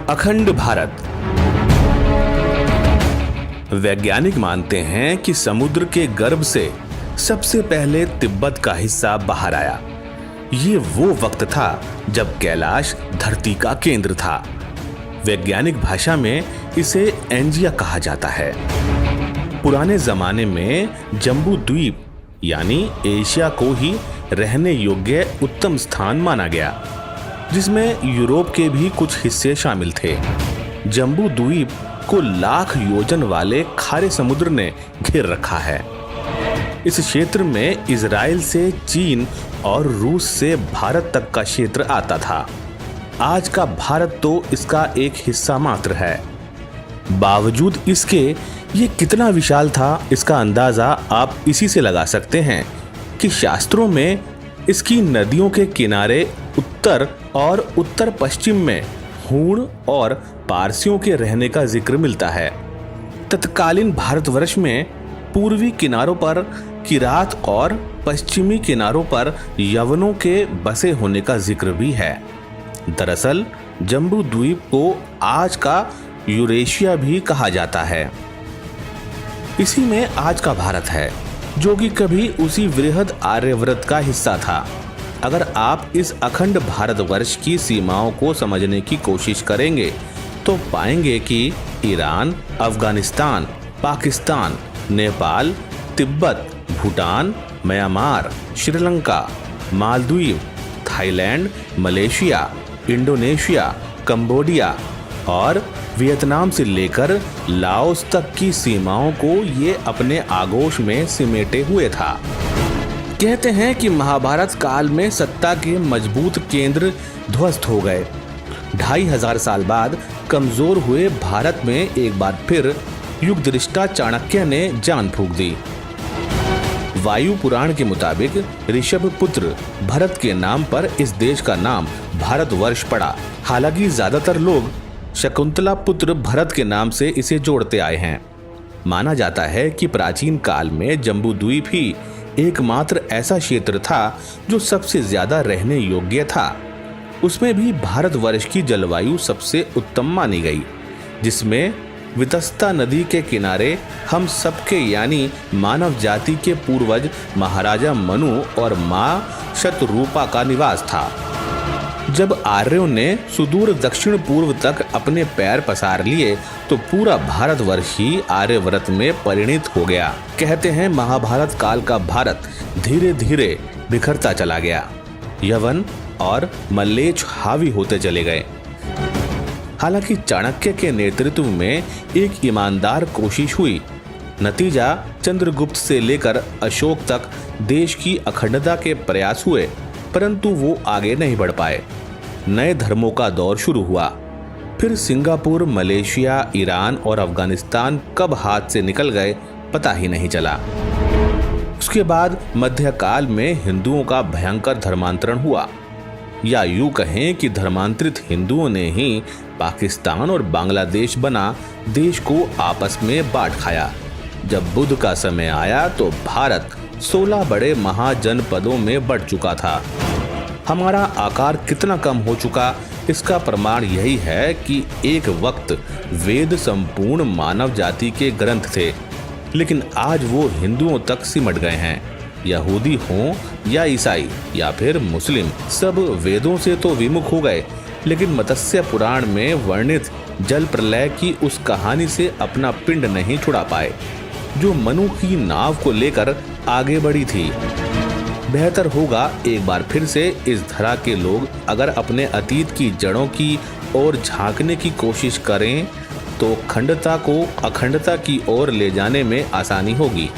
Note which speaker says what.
Speaker 1: अखंड भारत। वैज्ञानिक मानते हैं कि समुद्र के गर्भ से सबसे पहले तिब्बत का हिस्सा बाहर आया। ये वो वक्त था जब कैलाश धरती का केंद्र था। वैज्ञानिक भाषा में इसे एंजिया कहा जाता है। पुराने जमाने में जम्बू द्वीप यानी एशिया को ही रहने योग्य उत्तम स्थान माना गया, जिसमें यूरोप के भी कुछ हिस्से शामिल थे। जम्बू द्वीप को लाख योजन वाले खारे समुद्र ने घेर रखा है। इस क्षेत्र में इजराइल से चीन और रूस से भारत तक का क्षेत्र आता था। आज का भारत तो इसका एक हिस्सा मात्र है। बावजूद इसके ये कितना विशाल था, इसका अंदाजा आप इसी से लगा सकते हैं कि शास्त्रों में इसकी नदियों के किनारे उत्तर और उत्तर पश्चिम में हूण और पारसियों के रहने का जिक्र मिलता है। तत्कालीन भारतवर्ष में पूर्वी किनारों पर किरात और पश्चिमी किनारों पर यवनों के बसे होने का जिक्र भी है। दरअसल जम्बू द्वीप को आज का यूरेशिया भी कहा जाता है। इसी में आज का भारत है, जो कि कभी उसी वृहद आर्यव्रत का हिस्सा था। अगर आप इस अखंड भारतवर्ष की सीमाओं को समझने की कोशिश करेंगे तो पाएंगे कि Iran, Afghanistan, Pakistan, Nepal, Tibet, Bhutan, Myanmar, Sri Lanka, Maldives, Thailand, Malaysia, Indonesia, Cambodia और वियतनाम से लेकर लाओस तक की सीमाओं को ये अपने आगोश में सिमेटे हुए था। कहते हैं कि महाभारत काल में सत्ता के मजबूत केंद्र ध्वस्त हो गए। 2500 साल बाद कमजोर हुए भारत में एक बार फिर युगदृष्टा चाणक्य ने जान फूंक दी। वायु पुराण के मुताबिक ऋषभ पुत्र भरत के नाम पर इस देश का नाम भारतवर्ष पड़ा। हालांकि ज्यादातर लोग शकुंतला पुत्र भरत के नाम से इसे जोड़ते आए हैं। माना जाता है कि प्राचीन काल में जम्बू द्वीप ही एकमात्र ऐसा क्षेत्र था जो सबसे ज्यादा रहने योग्य था। उसमें भी भारतवर्ष की जलवायु सबसे उत्तम मानी गई, जिसमें वितस्ता नदी के किनारे हम सबके यानी मानव जाति के पूर्वज महाराजा मनु और मां शतरूपा का निवास था। जब आर्यों ने सुदूर दक्षिण पूर्व तक अपने पैर पसार लिए तो पूरा भारतवर्ष ही आर्यव्रत में परिणित हो गया। कहते हैं महाभारत काल का भारत धीरे धीरे बिखरता चला गया। यवन और मल्लेच्छ हावी होते चले गए। हालांकि चाणक्य के नेतृत्व में एक ईमानदार कोशिश हुई। नतीजा चंद्रगुप्त से लेकर अशोक तक देश की अखंडता के प्रयास हुए, परंतु वो आगे नहीं बढ़ पाए। नए धर्मों का दौर शुरू हुआ। फिर सिंगापुर, मलेशिया, ईरान और अफगानिस्तान कब हाथ से निकल गए पता ही नहीं चला। उसके बाद मध्यकाल में हिंदुओं का भयंकर धर्मांतरण हुआ, या यूं कहें कि धर्मांतरित हिंदुओं ने ही पाकिस्तान और बांग्लादेश बना देश को आपस में बांट खाया। जब बुद्ध का समय आया तो भारत 16 बड़े महाजनपदों में बढ़ चुका था। हमारा आकार कितना कम हो चुका, इसका प्रमाण यही है कि एक वक्त वेद संपूर्ण मानव जाति के ग्रंथ थे, लेकिन आज वो हिंदुओं तक सिमट गए हैं। यहूदी हों या ईसाई या फिर मुस्लिम, सब वेदों से तो विमुख हो गए, लेकिन मत्स्य पुराण में वर्णित जल प्रलय की उस कहानी से अपना पिंड नहीं छुड़ा पाए, जो मनु की नाव को लेकर आगे बढ़ी थी। बेहतर होगा एक बार फिर से इस धरा के लोग अगर अपने अतीत की जड़ों की ओर झांकने की कोशिश करें तो खंडता को अखंडता की ओर ले जाने में आसानी होगी।